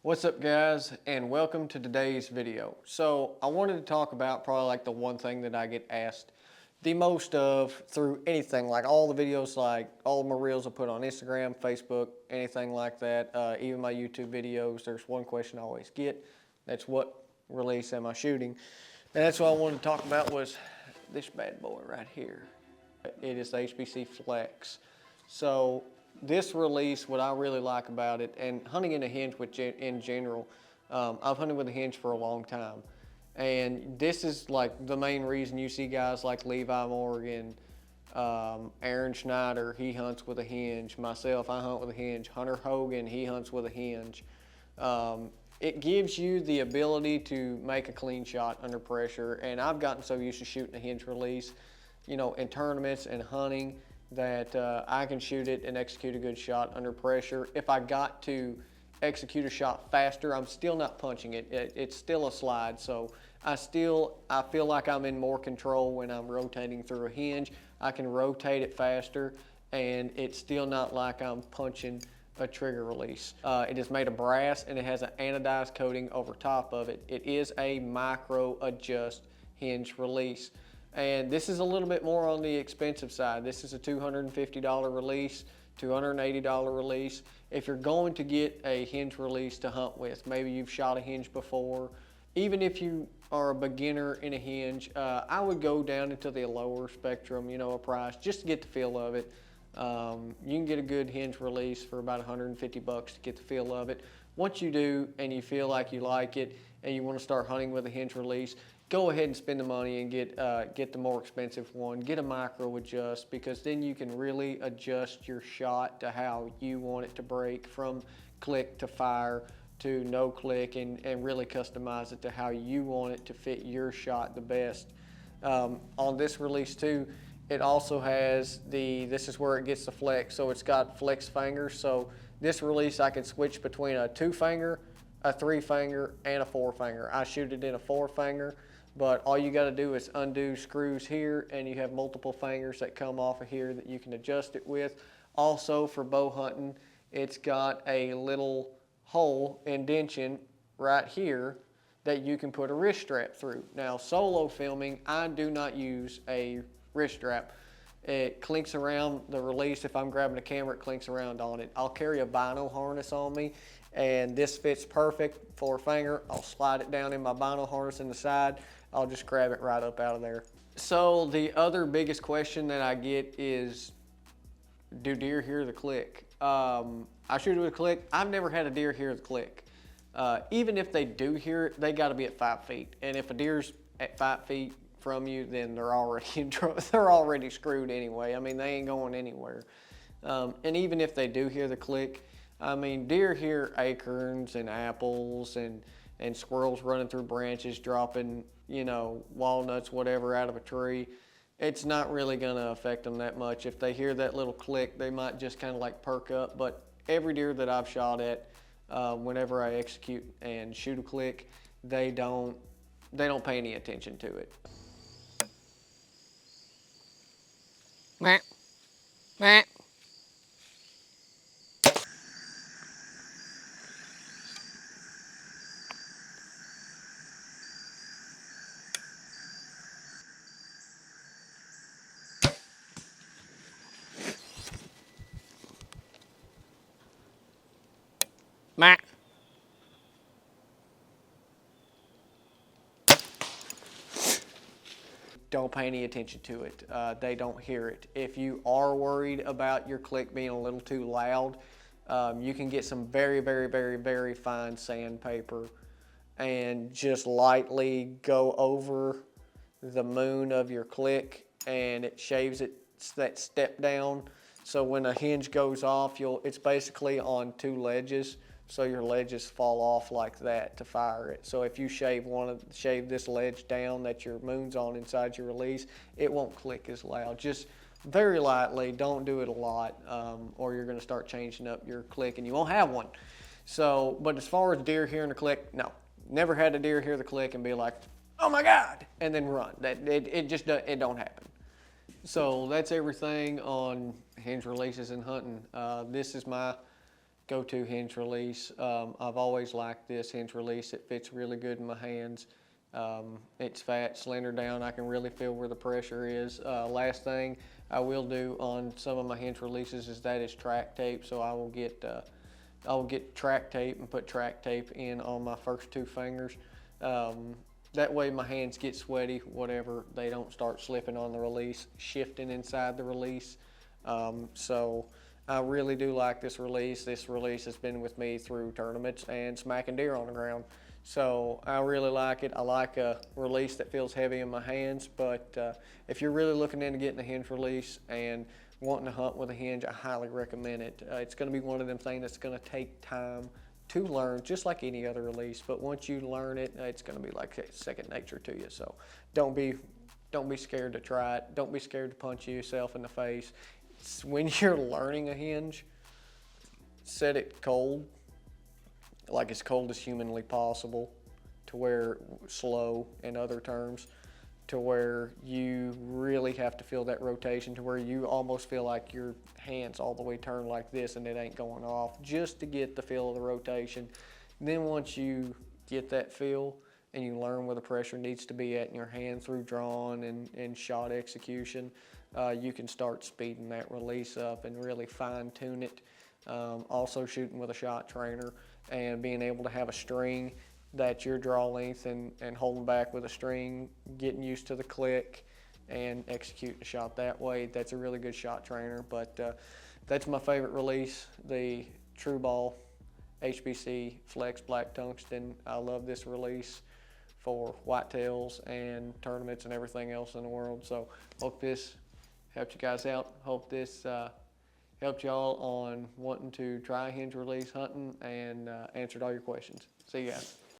What's up guys, and welcome to today's video. So I wanted to talk about probably like the one thing that I get asked the most of through anything, like all the videos, like all of my reels I put on Instagram, Facebook, anything like that, even my YouTube videos. There's one question I always get. That's what release am I shooting? And that's what I wanted to talk about was this bad boy right here. It is the HBC Flex. So this release, what I really like about it, and hunting in a hinge in general, I've hunted with a hinge for a long time. And this is like the main reason you see guys like Levi Morgan, Aaron Schneider, he hunts with a hinge. Myself, I hunt with a hinge. Hunter Hogan, he hunts with a hinge. It gives you the ability to make a clean shot under pressure. And I've gotten so used to shooting a hinge release, you know, in tournaments and hunting, that I can shoot it and execute a good shot under pressure. If I got to execute a shot faster, I'm still not punching it. It's still a slide, so I feel like I'm in more control when I'm rotating through a hinge. I can rotate it faster, and it's still not like I'm punching a trigger release. It is made of brass, and it has an anodized coating over top of it. It is a micro adjust hinge release. And this is a little bit more on the expensive side. This is a $250 release, $280 release. If you're going to get a hinge release to hunt with, maybe you've shot a hinge before, even if you are a beginner in a hinge, I would go down into the lower spectrum, you know, a price, just to get the feel of it. You can get a good hinge release for about 150 bucks to get the feel of it. Once you do and you feel like you like it and you want to start hunting with a hinge release, go ahead and spend the money and get the more expensive one. Get a micro adjust, because then you can really adjust your shot to how you want it to break, from click to fire to no click, and really customize it to how you want it to fit your shot the best. On this release too, it also has this is where it gets the flex, so it's got flex fingers. So this release I can switch between a 2-finger, a 3-finger, and a 4-finger. I shoot it in a 4-finger. But all you got to do is undo screws here, and you have multiple fingers that come off of here that you can adjust it with. Also, for bow hunting, it's got a little hole indention right here that you can put a wrist strap through. Now, solo filming, I do not use a wrist strap. It clinks around the release. If I'm grabbing a camera, it clinks around on it. I'll carry a vinyl harness on me, and this fits perfect. 4-finger, I'll slide it down in my vinyl harness in the side. I'll just grab it right up out of there. So the other biggest question that I get is, do deer hear the click? I shoot it with a click. I've never had a deer hear the click. Even if they do hear it, they got to be at 5 feet. And if a deer's at 5 feet from you, then they're already in trouble. They're already screwed anyway. I mean, they ain't going anywhere. And even if they do hear the click, I mean, deer hear acorns and apples and squirrels running through branches, dropping, you know, walnuts, whatever, out of a tree. It's not really gonna affect them that much. If they hear that little click, they might just kind of like perk up. But every deer that I've shot at, whenever I execute and shoot a click, they don't pay any attention to it. Meh. Meh. Meh. Don't pay any attention to it. They don't hear it. If you are worried about your click being a little too loud, you can get some very, very, very, very fine sandpaper and just lightly go over the moon of your click, and it shaves it that step down. So when a hinge goes off, it's basically on 2 ledges. So your ledges fall off like that to fire it. So if you shave this ledge down that your moon's on inside your release, it won't click as loud. Just very lightly, don't do it a lot, or you're gonna start changing up your click and you won't have one. So, but as far as deer hearing the click, no. Never had a deer hear the click and be like, oh my God, and then run. It don't happen. So that's everything on hinge releases and hunting. This is my go-to hinge release. I've always liked this hinge release. It fits really good in my hands. It's fat, slender down. I can really feel where the pressure is. Last thing I will do on some of my hinge releases is track tape. So I will get track tape and put track tape in on my first 2 fingers. That way my hands get sweaty, whatever, they don't start slipping on the release, shifting inside the release. So I really do like this release. This release has been with me through tournaments and smacking deer on the ground. So I really like it. I like a release that feels heavy in my hands, but if you're really looking into getting a hinge release and wanting to hunt with a hinge, I highly recommend it. It's going to be one of them things that's going to take time to learn, just like any other release. But once you learn it, it's going to be like second nature to you. So don't be scared to try it. Don't be scared to punch yourself in the face. When you're learning a hinge, set it cold, like as cold as humanly possible, to where slow in other terms, to where you really have to feel that rotation, to where you almost feel like your hands all the way turned like this and it ain't going off, just to get the feel of the rotation. And then once you get that feel and you learn where the pressure needs to be at in your hand through drawn and shot execution, you can start speeding that release up and really fine tune it. Also shooting with a shot trainer and being able to have a string that your draw length and holding back with a string, getting used to the click and executing a shot that way. That's a really good shot trainer. But that's my favorite release, the truball HBC Flex Black Tungsten. I love this release for whitetails and tournaments and everything else in the world. So hope this helped you guys out. Hope this helped y'all on wanting to try hinge release hunting and answered all your questions. See you guys.